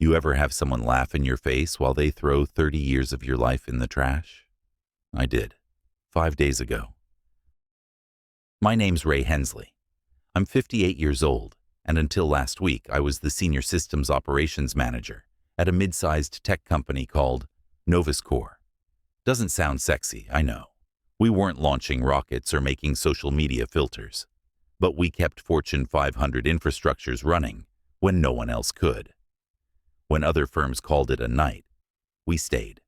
You ever have someone laugh in your face while they throw 30 years of your life in the trash? I did, 5 days ago. My name's Ray Hensley. I'm 58 years old, and until last week I was the Senior Systems Operations Manager at a mid-sized tech company called Novuscore. Doesn't sound sexy, I know. We weren't launching rockets or making social media filters, but we kept Fortune 500 infrastructures running when no one else could. When other firms called it a night, we stayed.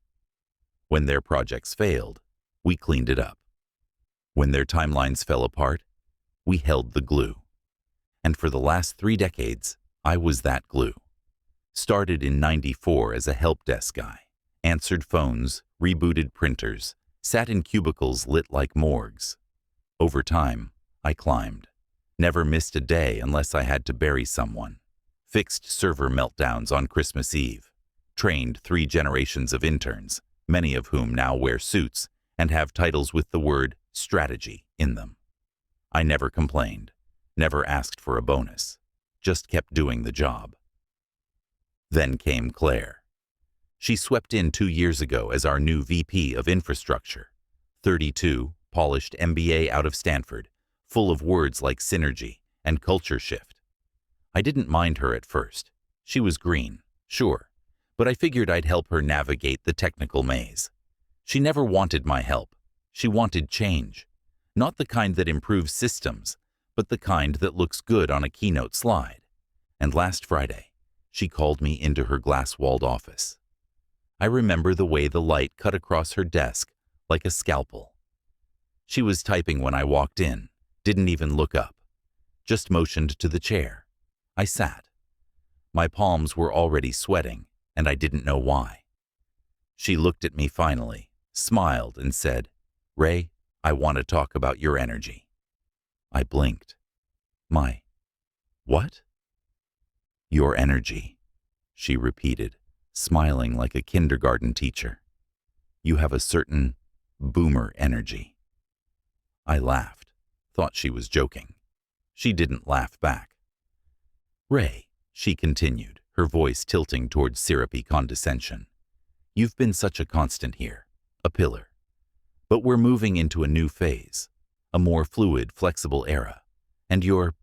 When their projects failed, we cleaned it up. When their timelines fell apart, we held the glue. And for the last 3 decades, I was that glue. Started in '94 as a help desk guy, answered phones, rebooted printers, sat in cubicles lit like morgues. Over time, I climbed. Never missed a day unless I had to bury someone. Fixed server meltdowns on Christmas Eve. Trained 3 generations of interns, many of whom now wear suits and have titles with the word strategy in them. I never complained, never asked for a bonus, just kept doing the job. Then came Claire. She swept in 2 years ago as our new VP of Infrastructure. 32, polished MBA out of Stanford, full of words like synergy and culture shift. I didn't mind her at first. She was green, sure, but I figured I'd help her navigate the technical maze. She never wanted my help. She wanted change. Not the kind that improves systems, but the kind that looks good on a keynote slide. And last Friday, she called me into her glass-walled office. I remember the way the light cut across her desk like a scalpel. She was typing when I walked in, didn't even look up, just motioned to the chair. I sat. My palms were already sweating, and I didn't know why. She looked at me finally, smiled, and said, "Ray, I want to talk about your energy." I blinked. My what? Your energy, she repeated, smiling like a kindergarten teacher. You have a certain boomer energy. I laughed, thought she was joking. She didn't laugh back. Ray, she continued, her voice tilting towards syrupy condescension. You've been such a constant here, a pillar. But we're moving into a new phase, a more fluid, flexible era, and your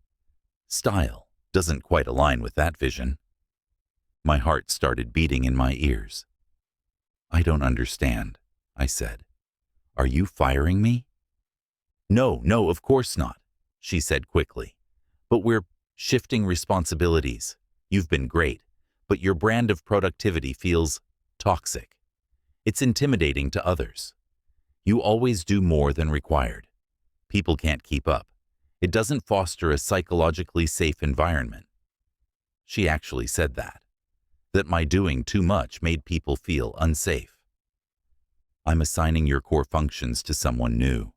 style doesn't quite align with that vision. My heart started beating in my ears. I don't understand, I said. Are you firing me? No, of course not, she said quickly. But we're shifting responsibilities. You've been great, but your brand of productivity feels toxic. It's intimidating to others. You always do more than required. People can't keep up. It doesn't foster a psychologically safe environment. She actually said that my doing too much made people feel unsafe. I'm assigning your core functions to someone new.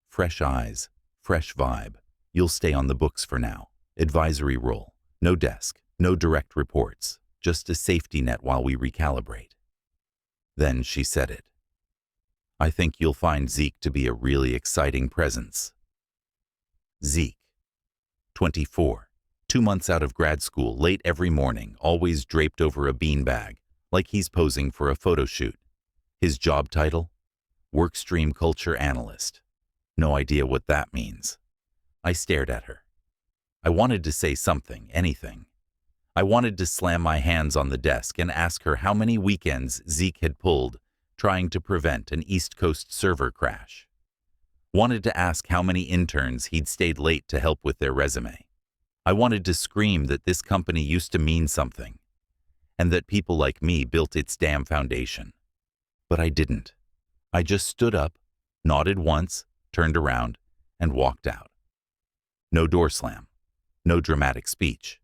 Fresh eyes, fresh vibe. You'll stay on the books for now. Advisory role, no desk, no direct reports, just a safety net while we recalibrate. Then she said it. I think you'll find Zeke to be a really exciting presence. Zeke, 24, 2 months out of grad school, late every morning, always draped over a beanbag, like he's posing for a photo shoot. His job title? Workstream Culture Analyst. No idea what that means. I stared at her. I wanted to say something, anything. I wanted to slam my hands on the desk and ask her how many weekends Zeke had pulled trying to prevent an East Coast server crash. Wanted to ask how many interns he'd stayed late to help with their resume. I wanted to scream that this company used to mean something, and that people like me built its damn foundation. But I didn't. I just stood up, nodded once, turned around, and walked out. No door slam. No dramatic speech,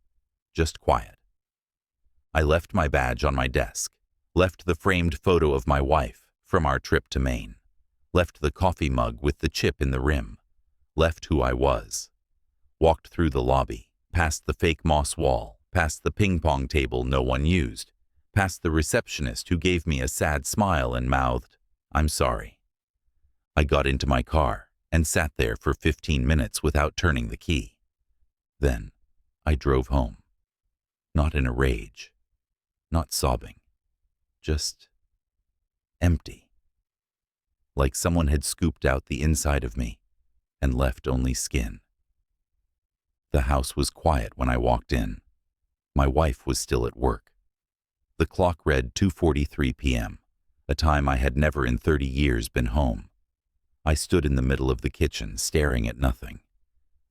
just quiet. I left my badge on my desk, left the framed photo of my wife from our trip to Maine, left the coffee mug with the chip in the rim, left who I was, walked through the lobby, past the fake moss wall, past the ping-pong table no one used, past the receptionist who gave me a sad smile and mouthed, "I'm sorry." I got into my car and sat there for 15 minutes without turning the key. Then I drove home, not in a rage, Not sobbing, just empty. Like someone had scooped out the inside of me and left only skin. The house was quiet when I walked in. My wife was still at work. The clock read 2:43 p.m., a time I had never in 30 years been home. I stood in the middle of the kitchen, staring at nothing,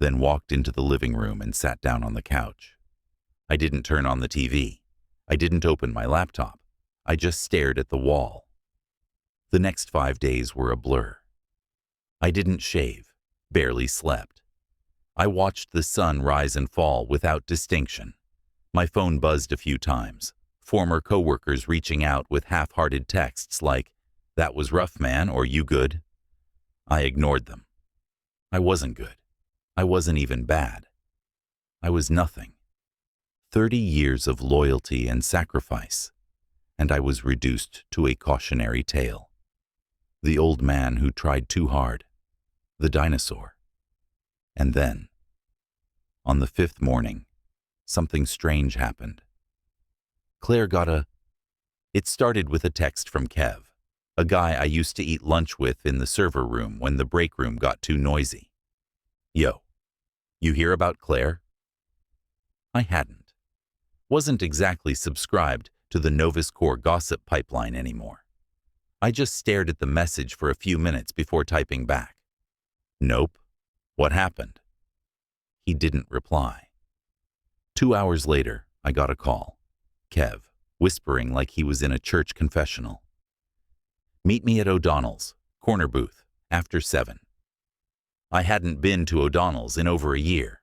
then walked into the living room and sat down on the couch. I didn't turn on the TV. I didn't open my laptop. I just stared at the wall. The next 5 days were a blur. I didn't shave, barely slept. I watched the sun rise and fall without distinction. My phone buzzed a few times, former coworkers reaching out with half-hearted texts like, "That was rough, man," or "You good?" I ignored them. I wasn't good. I wasn't even bad. I was nothing. 30 years of loyalty and sacrifice, and I was reduced to a cautionary tale. The old man who tried too hard. The dinosaur. And then, on the 5th morning, something strange happened. Claire got It started with a text from Kev, a guy I used to eat lunch with in the server room when the break room got too noisy. "Yo, you hear about Claire?" I hadn't. Wasn't exactly subscribed to the Novus Core gossip pipeline anymore. I just stared at the message for a few minutes before typing back. "Nope. What happened?" He didn't reply. 2 hours later, I got a call. Kev, whispering like he was in a church confessional. "Meet me at O'Donnell's, corner booth, after 7. I hadn't been to O'Donnell's in over a year.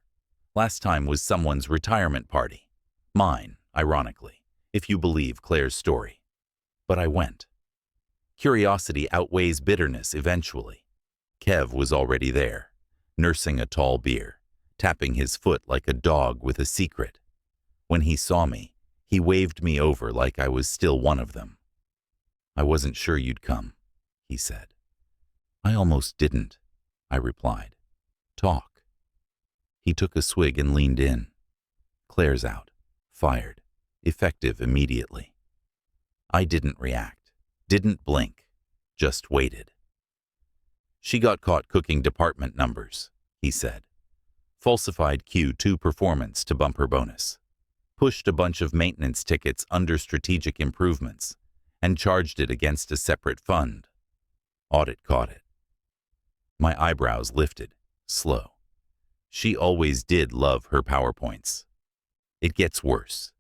Last time was someone's retirement party. Mine, ironically, if you believe Claire's story. But I went. Curiosity outweighs bitterness eventually. Kev was already there, nursing a tall beer, tapping his foot like a dog with a secret. When he saw me, he waved me over like I was still one of them. "I wasn't sure you'd come," he said. "I almost didn't," I replied. "Talk." He took a swig and leaned in. "Claire's out. Fired. Effective immediately." I didn't react, didn't blink, just waited. "She got caught cooking department numbers," he said. "Falsified Q2 performance to bump her bonus. Pushed a bunch of maintenance tickets under strategic improvements and charged it against a separate fund. Audit caught it." My eyebrows lifted, slow. She always did love her PowerPoints. "It gets worse,"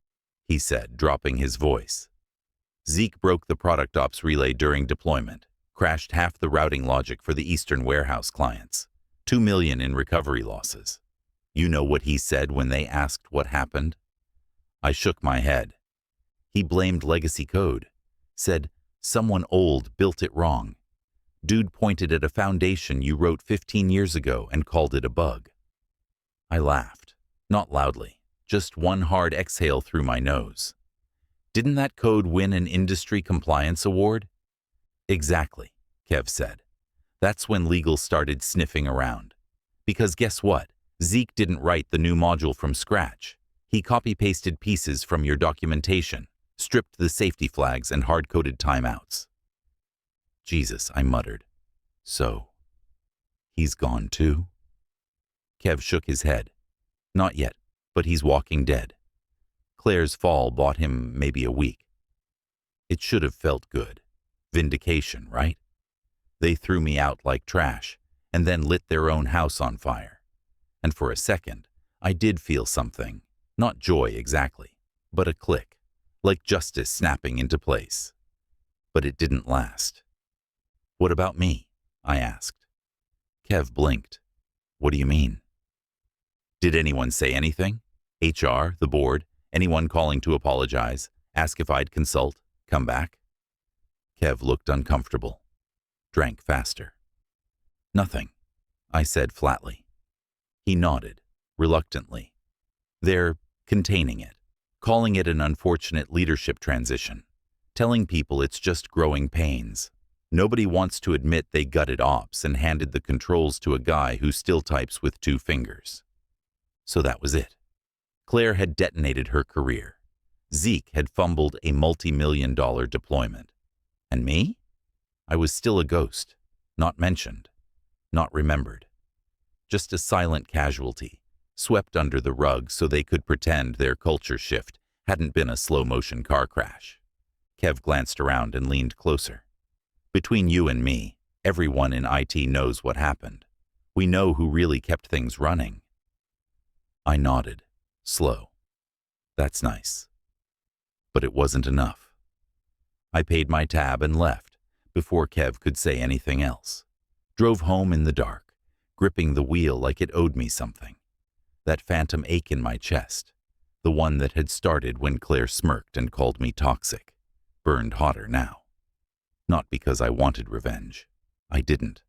he said, dropping his voice. "Zeke broke the product ops relay during deployment, crashed half the routing logic for the Eastern warehouse clients. 2 million in recovery losses. You know what he said when they asked what happened?" I shook my head. He blamed legacy code. Said, "Someone old built it wrong. Dude pointed at a foundation you wrote 15 years ago and called it a bug." I laughed, not loudly, just one hard exhale through my nose. "Didn't that code win an industry compliance award?" "Exactly," Kev said. "That's when legal started sniffing around. Because guess what? Zeke didn't write the new module from scratch. He copy-pasted pieces from your documentation, stripped the safety flags and hard-coded timeouts." "Jesus," I muttered. "So, he's gone too?" Kev shook his head. "Not yet, but he's walking dead. Claire's fall bought him maybe a week. It should have felt good. Vindication, right? They threw me out like trash and then lit their own house on fire. And for a second, I did feel something. Not joy exactly, but a click, like justice snapping into place. But it didn't last." "What about me?" I asked. Kev blinked. "What do you mean?" "Did anyone say anything? HR, the board, anyone calling to apologize, ask if I'd consult, come back?" Kev looked uncomfortable, drank faster. "Nothing," I said flatly. He nodded, reluctantly. "They're containing it, calling it an unfortunate leadership transition, telling people it's just growing pains. Nobody wants to admit they gutted ops and handed the controls to a guy who still types with 2 fingers. So that was it. Claire had detonated her career. Zeke had fumbled a multi-million-dollar deployment. And me? I was still a ghost, not mentioned, not remembered. Just a silent casualty, swept under the rug so they could pretend their culture shift hadn't been a slow-motion car crash. Kev glanced around and leaned closer. Between you and me, everyone in IT knows what happened. We know who really kept things running. I nodded, slow. That's nice. But it wasn't enough. I paid my tab and left before Kev could say anything else. Drove home in the dark, gripping the wheel like it owed me something. That phantom ache in my chest, the one that had started when Claire smirked and called me toxic, burned hotter now. Not because I wanted revenge. I didn't.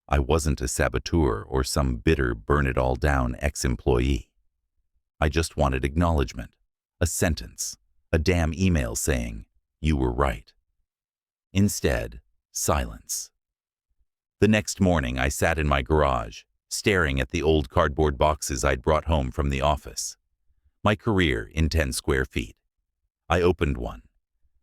I wasn't a saboteur or some bitter burn-it-all-down ex-employee. I just wanted acknowledgement, a sentence, a damn email saying, "You were right." Instead, silence. The next morning, I sat in my garage, staring at the old cardboard boxes I'd brought home from the office. My career in 10 square feet. I opened one.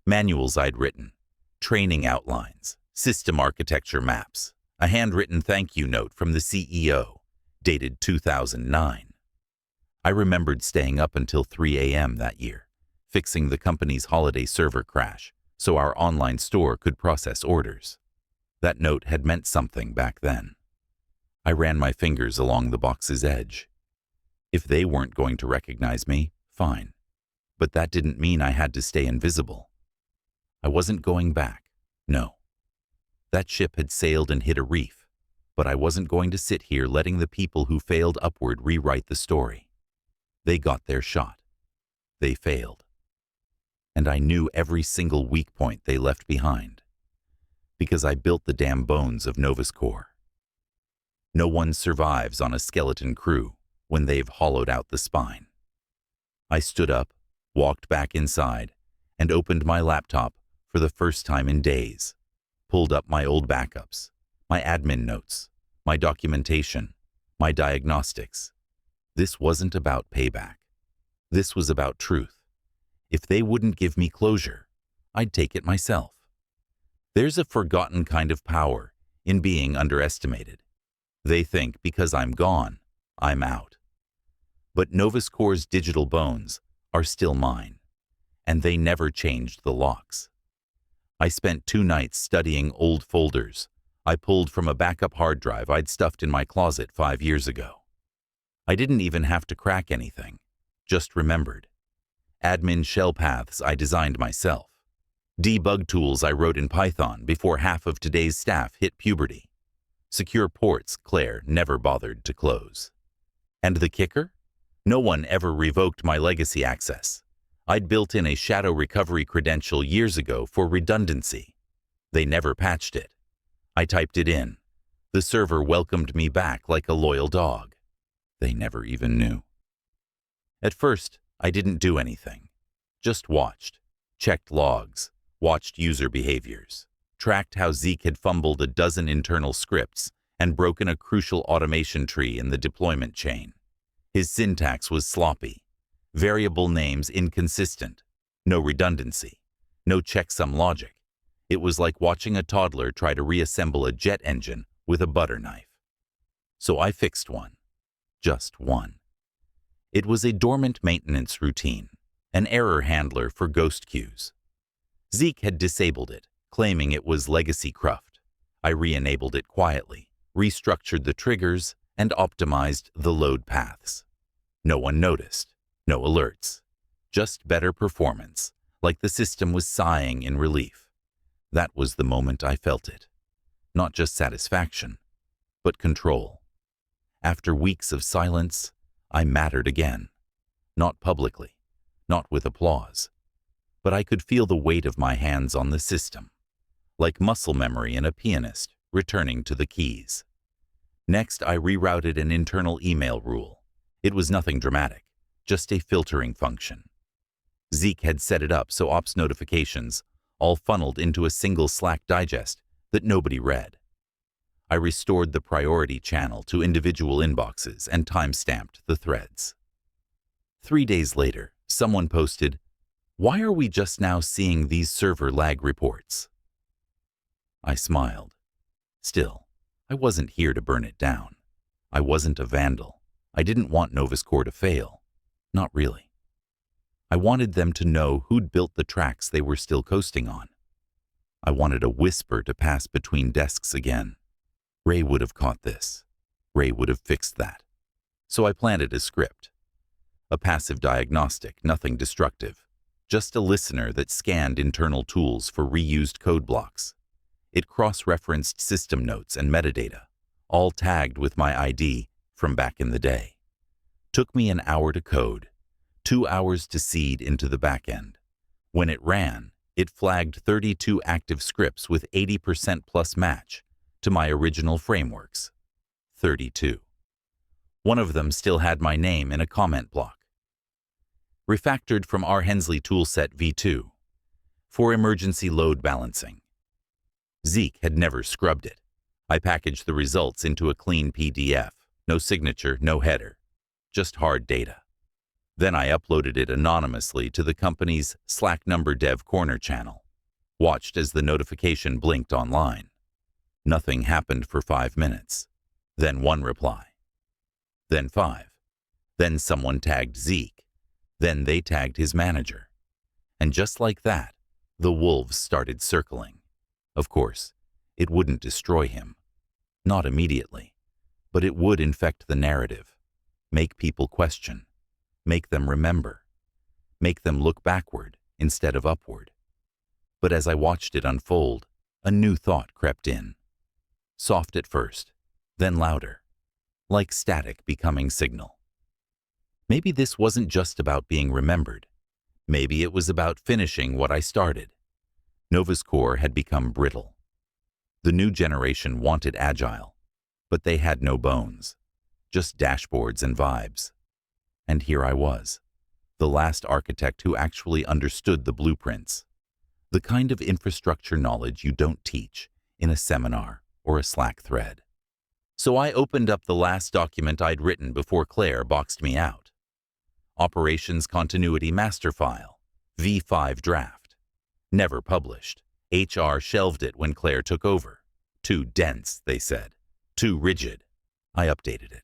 Manuals I'd written, training outlines, system architecture maps, a handwritten thank you note from the CEO, dated 2009. I remembered staying up until 3 a.m. that year, fixing the company's holiday server crash so our online store could process orders. That note had meant something back then. I ran my fingers along the box's edge. If they weren't going to recognize me, fine. But that didn't mean I had to stay invisible. I wasn't going back, no. That ship had sailed and hit a reef, but I wasn't going to sit here letting the people who failed upward rewrite the story. They got their shot. They failed. And I knew every single weak point they left behind, because I built the damn bones of Nova's core. No one survives on a skeleton crew when they've hollowed out the spine. I stood up, walked back inside, and opened my laptop for the first time in days, pulled up my old backups, my admin notes, my documentation, my diagnostics. This wasn't about payback. This was about truth. If they wouldn't give me closure, I'd take it myself. There's a forgotten kind of power in being underestimated. They think because I'm gone, I'm out. But Nova's Core's digital bones are still mine, and they never changed the locks. I spent 2 nights studying old folders I pulled from a backup hard drive I'd stuffed in my closet 5 years ago. I didn't even have to crack anything, just remembered. Admin shell paths I designed myself. Debug tools I wrote in Python before half of today's staff hit puberty. Secure ports Claire never bothered to close. And the kicker? No one ever revoked my legacy access. I'd built in a shadow recovery credential years ago for redundancy. They never patched it. I typed it in. The server welcomed me back like a loyal dog. They never even knew. At first, I didn't do anything. Just watched. Checked logs. Watched user behaviors. Tracked how Zeke had fumbled a dozen internal scripts and broken a crucial automation tree in the deployment chain. His syntax was sloppy. Variable names inconsistent. No redundancy. No checksum logic. It was like watching a toddler try to reassemble a jet engine with a butter knife. So I fixed one. Just one. It was a dormant maintenance routine, an error handler for ghost queues. Zeke had disabled it, claiming it was legacy cruft. I re-enabled it quietly, restructured the triggers, and optimized the load paths. No one noticed, no alerts. Just better performance, like the system was sighing in relief. That was the moment I felt it. Not just satisfaction, but control. After weeks of silence, I mattered again. Not publicly, not with applause. But I could feel the weight of my hands on the system, like muscle memory in a pianist returning to the keys. Next, I rerouted an internal email rule. It was nothing dramatic, just a filtering function. Zeke had set it up so ops notifications all funneled into a single Slack digest that nobody read. I restored the priority channel to individual inboxes and time-stamped the threads. 3 days later, someone posted, Why are we just now seeing these server lag reports? I smiled. Still, I wasn't here to burn it down. I wasn't a vandal. I didn't want Novascore to fail. Not really. I wanted them to know who'd built the tracks they were still coasting on. I wanted a whisper to pass between desks again. Ray would have caught this. Ray would have fixed that. So I planted a script. A passive diagnostic, nothing destructive. Just a listener that scanned internal tools for reused code blocks. It cross-referenced system notes and metadata, all tagged with my ID from back in the day. Took me an hour to code, 2 hours to seed into the backend. When it ran, it flagged 32 active scripts with 80% plus match to my original frameworks. 32. One of them still had my name in a comment block. Refactored from our Hensley toolset v2 for emergency load balancing. Zeke had never scrubbed it. I packaged the results into a clean PDF, no signature, no header, just hard data. Then I uploaded it anonymously to the company's Slack number dev corner channel. Watched as the notification blinked online. Nothing happened for 5 minutes. Then 1 reply. Then 5. Then someone tagged Zeke. Then they tagged his manager. And just like that, the wolves started circling. Of course, it wouldn't destroy him. Not immediately. But it would infect the narrative. Make people question. Make them remember. Make them look backward instead of upward. But as I watched it unfold, a new thought crept in. Soft at first, then louder. Like static becoming signal. Maybe this wasn't just about being remembered. Maybe it was about finishing what I started. Novascore had become brittle. The new generation wanted agile, but they had no bones, just dashboards and vibes. And here I was, the last architect who actually understood the blueprints, the kind of infrastructure knowledge you don't teach in a seminar or a Slack thread. So I opened up the last document I'd written before Claire boxed me out. Operations Continuity Master File, V5 Draft. Never published. HR shelved it when Claire took over. Too dense, they said. Too rigid. I updated it.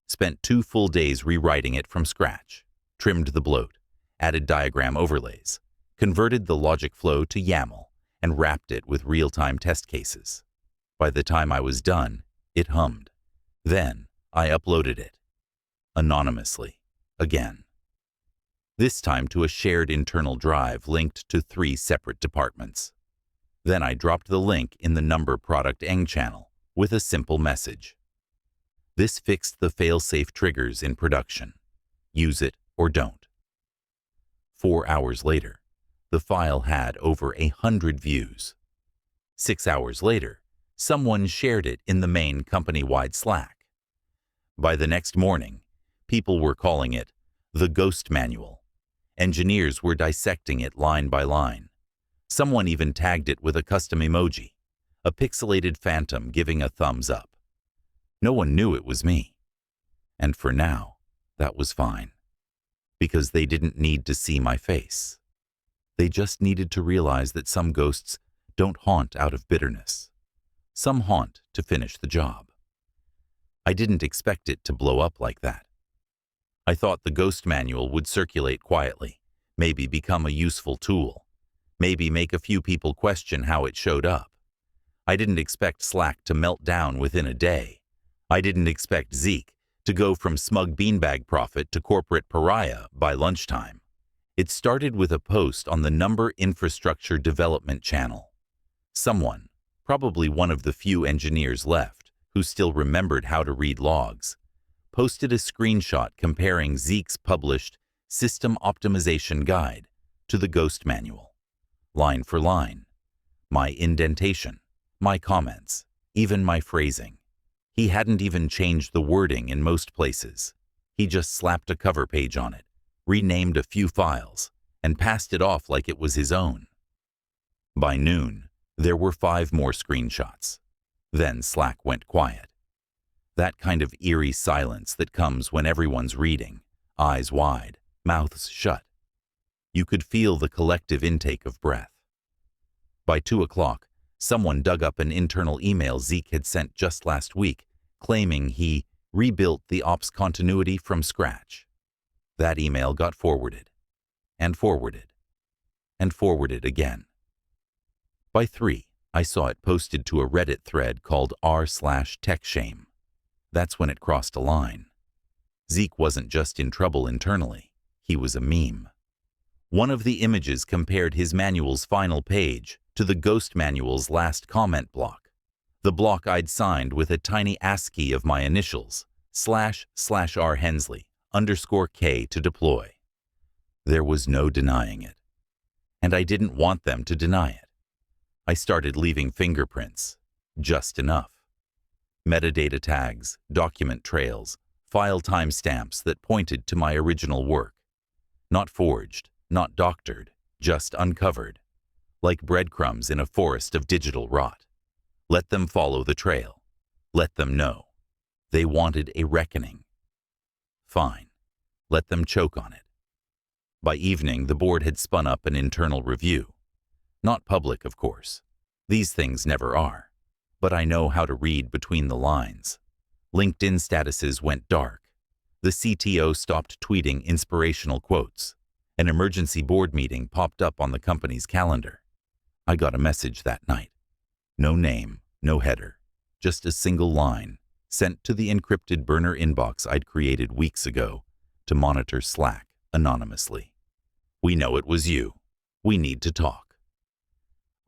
Spent 2 full days rewriting it from scratch. Trimmed the bloat. Added diagram overlays. Converted the logic flow to YAML and wrapped it with real-time test cases. By the time I was done, it hummed. Then I uploaded it. Anonymously. Again. This time to a shared internal drive linked to 3 separate departments. Then I dropped the link in the number product eng channel with a simple message. This fixed the fail-safe triggers in production. Use it or don't. 4 hours later, the file had over 100 views. 6 hours later, someone shared it in the main company-wide Slack. By the next morning, people were calling it the Ghost Manual. Engineers were dissecting it line by line. Someone even tagged it with a custom emoji, a pixelated phantom giving a thumbs up. No one knew it was me. And for now, that was fine. Because they didn't need to see my face. They just needed to realize that some ghosts don't haunt out of bitterness. Some haunt to finish the job. I didn't expect it to blow up like that. I thought the Ghost Manual would circulate quietly, maybe become a useful tool, maybe make a few people question how it showed up. I didn't expect Slack to melt down within a day. I didn't expect Zeke to go from smug beanbag prophet to corporate pariah by lunchtime. It started with a post on the Number Infrastructure Development channel. Someone, probably one of the few engineers left who still remembered how to read logs, posted a screenshot comparing Zeke's published System Optimization Guide to the Ghost Manual, line for line. My indentation, my comments, even my phrasing. He hadn't even changed the wording in most places. He just slapped a cover page on it, renamed a few files, and passed it off like it was his own. By noon, there were 5 more screenshots. Then Slack went quiet. That kind of eerie silence that comes when everyone's reading, eyes wide, mouths shut. You could feel the collective intake of breath. By 2 o'clock, someone dug up an internal email Zeke had sent just last week, claiming he rebuilt the ops continuity from scratch. That email got forwarded, and forwarded, and forwarded again. By 3, I saw it posted to a Reddit thread called r/techshame. That's when it crossed a line. Zeke wasn't just in trouble internally, he was a meme. One of the images compared his manual's final page to the ghost manual's last comment block. The block I'd signed with a tiny ASCII of my initials, //R Hensley, _K to deploy. There was no denying it. And I didn't want them to deny it. I started leaving fingerprints, just enough. Metadata tags, document trails, file timestamps that pointed to my original work. Not forged, not doctored, just uncovered. Like breadcrumbs in a forest of digital rot. Let them follow the trail. Let them know. They wanted a reckoning. Fine. Let them choke on it. By evening, the board had spun up an internal review. Not public, of course. These things never are. But I know how to read between the lines. LinkedIn statuses went dark. The CTO stopped tweeting inspirational quotes. An emergency board meeting popped up on the company's calendar. I got a message that night. No name, no header, just a single line, sent to the encrypted burner inbox I'd created weeks ago to monitor Slack anonymously. We know it was you. We need to talk.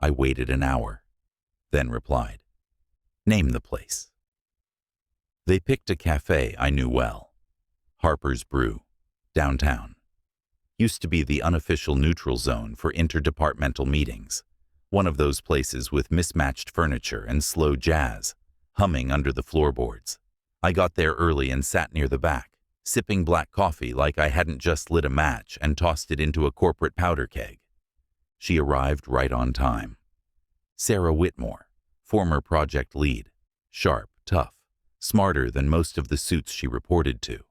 I waited an hour, then replied, name the place. They picked a cafe I knew well, Harper's Brew, downtown. Used to be the unofficial neutral zone for interdepartmental meetings, one of those places with mismatched furniture and slow jazz, humming under the floorboards. I got there early and sat near the back, sipping black coffee like I hadn't just lit a match and tossed it into a corporate powder keg. She arrived right on time. Sarah Whitmore, former project lead, sharp, tough, smarter than most of the suits she reported to.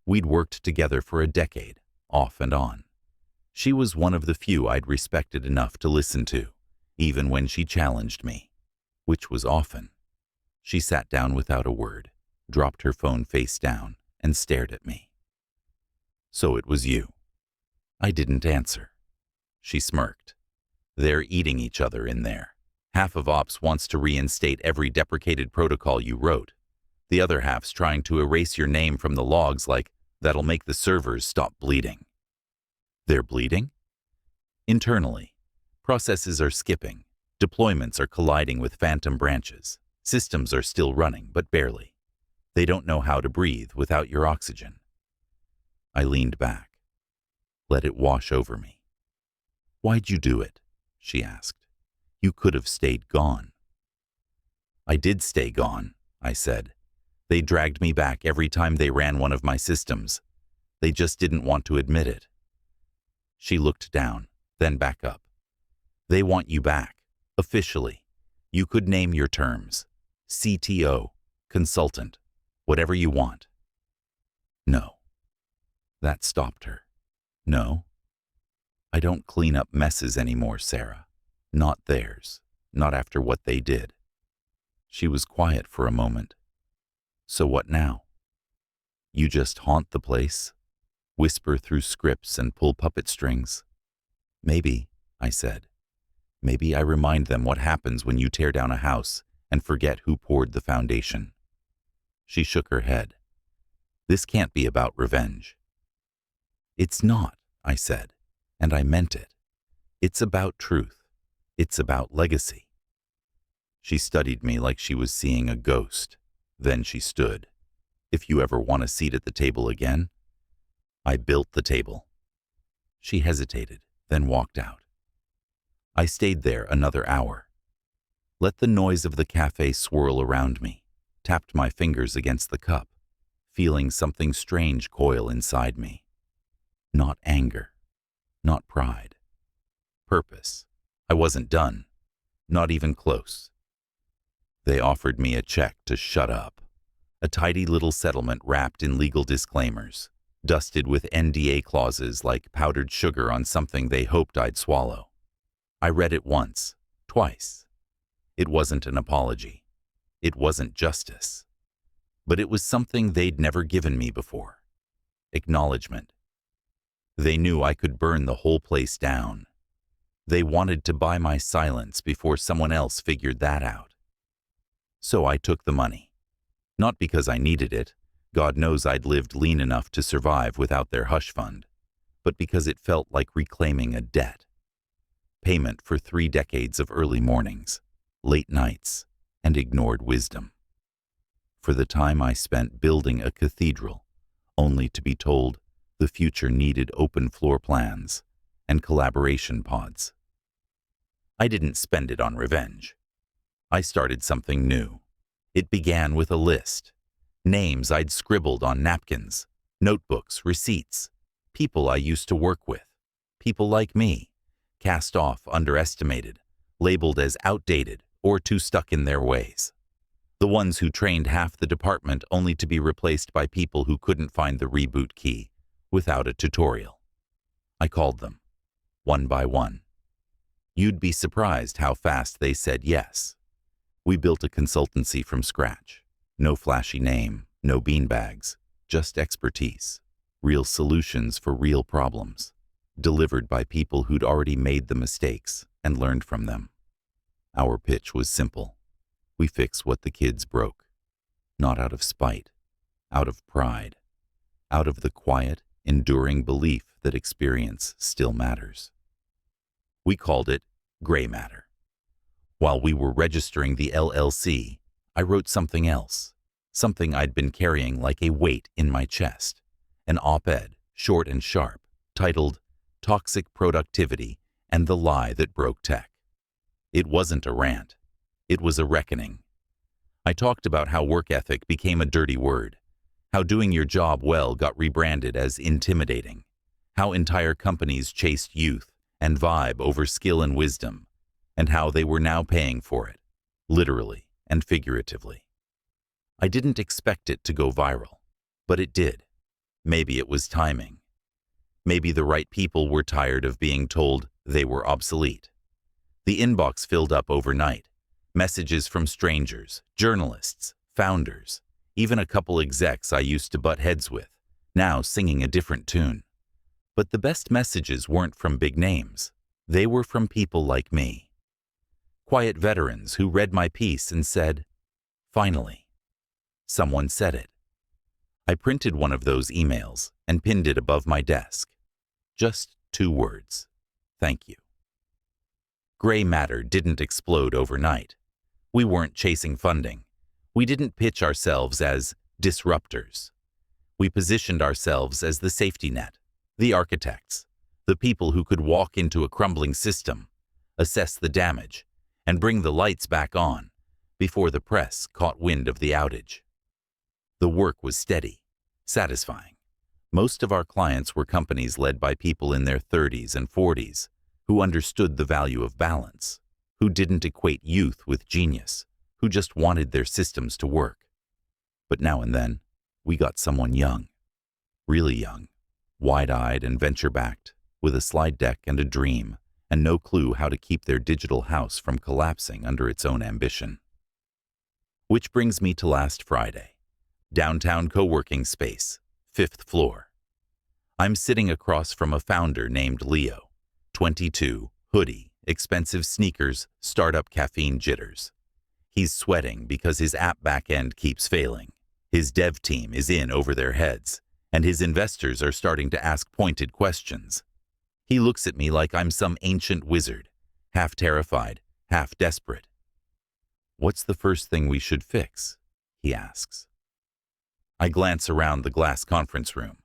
We'd worked together for a decade, off and on. She was one of the few I'd respected enough to listen to, even when she challenged me, which was often. She sat down without a word, dropped her phone face down, and stared at me. So it was you. I didn't answer. She smirked. They're eating each other in there. Half of Ops wants to reinstate every deprecated protocol you wrote. The other half's trying to erase your name from the logs like that'll make the servers stop bleeding. They're bleeding? Internally, processes are skipping. Deployments are colliding with phantom branches. Systems are still running, but barely. They don't know how to breathe without your oxygen. I leaned back. Let it wash over me. Why'd you do it? She asked. You could have stayed gone. I did stay gone, I said. They dragged me back every time they ran one of my systems. They just didn't want to admit it. She looked down, then back up. They want you back, officially. You could name your terms. CTO, consultant, whatever you want. No. That stopped her. No. I don't clean up messes anymore, Sarah. Not theirs. Not after what they did. She was quiet for a moment. So what now? You just haunt the place? Whisper through scripts and pull puppet strings? Maybe, I said. Maybe I remind them what happens when you tear down a house and forget who poured the foundation. She shook her head. This can't be about revenge. It's not, I said, and I meant it. It's about truth. It's about legacy. She studied me like she was seeing a ghost. Then she stood. If you ever want a seat at the table again? I built the table. She hesitated, then walked out. I stayed there another hour. Let the noise of the cafe swirl around me, tapped my fingers against the cup, feeling something strange coil inside me. Not anger, not pride. Purpose. I wasn't done, not even close. They offered me a check to shut up, a tidy little settlement wrapped in legal disclaimers. dusted with NDA clauses like powdered sugar on something they hoped I'd swallow. I read it once, twice. It wasn't an apology. It wasn't justice. But it was something they'd never given me before. Acknowledgement. They knew I could burn the whole place down. They wanted to buy my silence before someone else figured that out. So I took the money. Not because I needed it. God knows I'd lived lean enough to survive without their hush fund, but because it felt like reclaiming a debt. Payment for 3 decades of early mornings, late nights, and ignored wisdom. For the time I spent building a cathedral, only to be told the future needed open floor plans and collaboration pods. I didn't spend it on revenge. I started something new. It began with a list. Names I'd scribbled on napkins, notebooks, receipts, people I used to work with, people like me, cast off, underestimated, labeled as outdated or too stuck in their ways. The ones who trained half the department only to be replaced by people who couldn't find the reboot key without a tutorial. I called them, one by one. You'd be surprised how fast they said yes. We built a consultancy from scratch. No flashy name, no beanbags, just expertise, real solutions for real problems, delivered by people who'd already made the mistakes and learned from them. Our pitch was simple. We fix what the kids broke, not out of spite, out of pride, out of the quiet, enduring belief that experience still matters. We called it gray matter. While we were registering the LLC, I wrote something else, something I'd been carrying like a weight in my chest, an op-ed, short and sharp, titled Toxic Productivity and the Lie That Broke Tech. It wasn't a rant. It was a reckoning. I talked about how work ethic became a dirty word, how doing your job well got rebranded as intimidating, how entire companies chased youth and vibe over skill and wisdom, and how they were now paying for it, literally and figuratively. I didn't expect it to go viral, but it did. Maybe it was timing. Maybe the right people were tired of being told they were obsolete. The inbox filled up overnight. Messages from strangers, journalists, founders, even a couple execs I used to butt heads with, now singing a different tune. But the best messages weren't from big names. They were from people like me. Quiet veterans who read my piece and said, "Finally, someone said it." I printed one of those emails and pinned it above my desk. Just 2 words. Thank you. Gray matter didn't explode overnight. We weren't chasing funding. We didn't pitch ourselves as disruptors. We positioned ourselves as the safety net, the architects, the people who could walk into a crumbling system, assess the damage, and bring the lights back on before the press caught wind of the outage. The work was steady, satisfying. Most of our clients were companies led by people in their 30s and 40s who understood the value of balance, who didn't equate youth with genius, who just wanted their systems to work. But now and then, we got someone young, really young, wide-eyed and venture-backed, with a slide deck and a dream, and no clue how to keep their digital house from collapsing under its own ambition. Which brings me to last Friday. Downtown co-working space, 5th floor. I'm sitting across from a founder named Leo, 22, hoodie, expensive sneakers, startup caffeine jitters. He's sweating because his app backend keeps failing. His dev team is in over their heads, and his investors are starting to ask pointed questions. He looks at me like I'm some ancient wizard, half terrified, half desperate. "What's the first thing we should fix?" he asks. I glance around the glass conference room.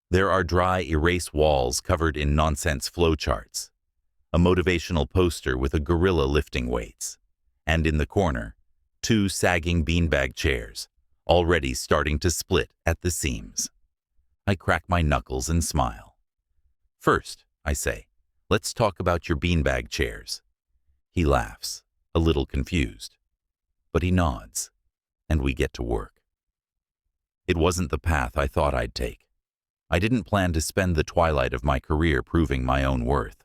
There are dry erase walls covered in nonsense flowcharts, a motivational poster with a gorilla lifting weights, and in the corner, 2 sagging beanbag chairs, already starting to split at the seams. I crack my knuckles and smile. "First," I say, "let's talk about your beanbag chairs." He laughs, a little confused, but he nods, and we get to work. It wasn't the path I thought I'd take. I didn't plan to spend the twilight of my career proving my own worth.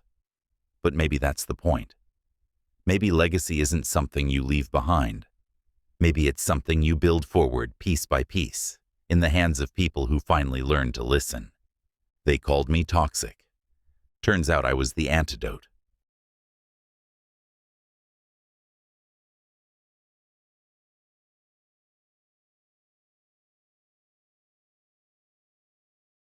But maybe that's the point. Maybe legacy isn't something you leave behind. Maybe it's something you build forward piece by piece, in the hands of people who finally learn to listen. They called me toxic. Turns out I was the antidote.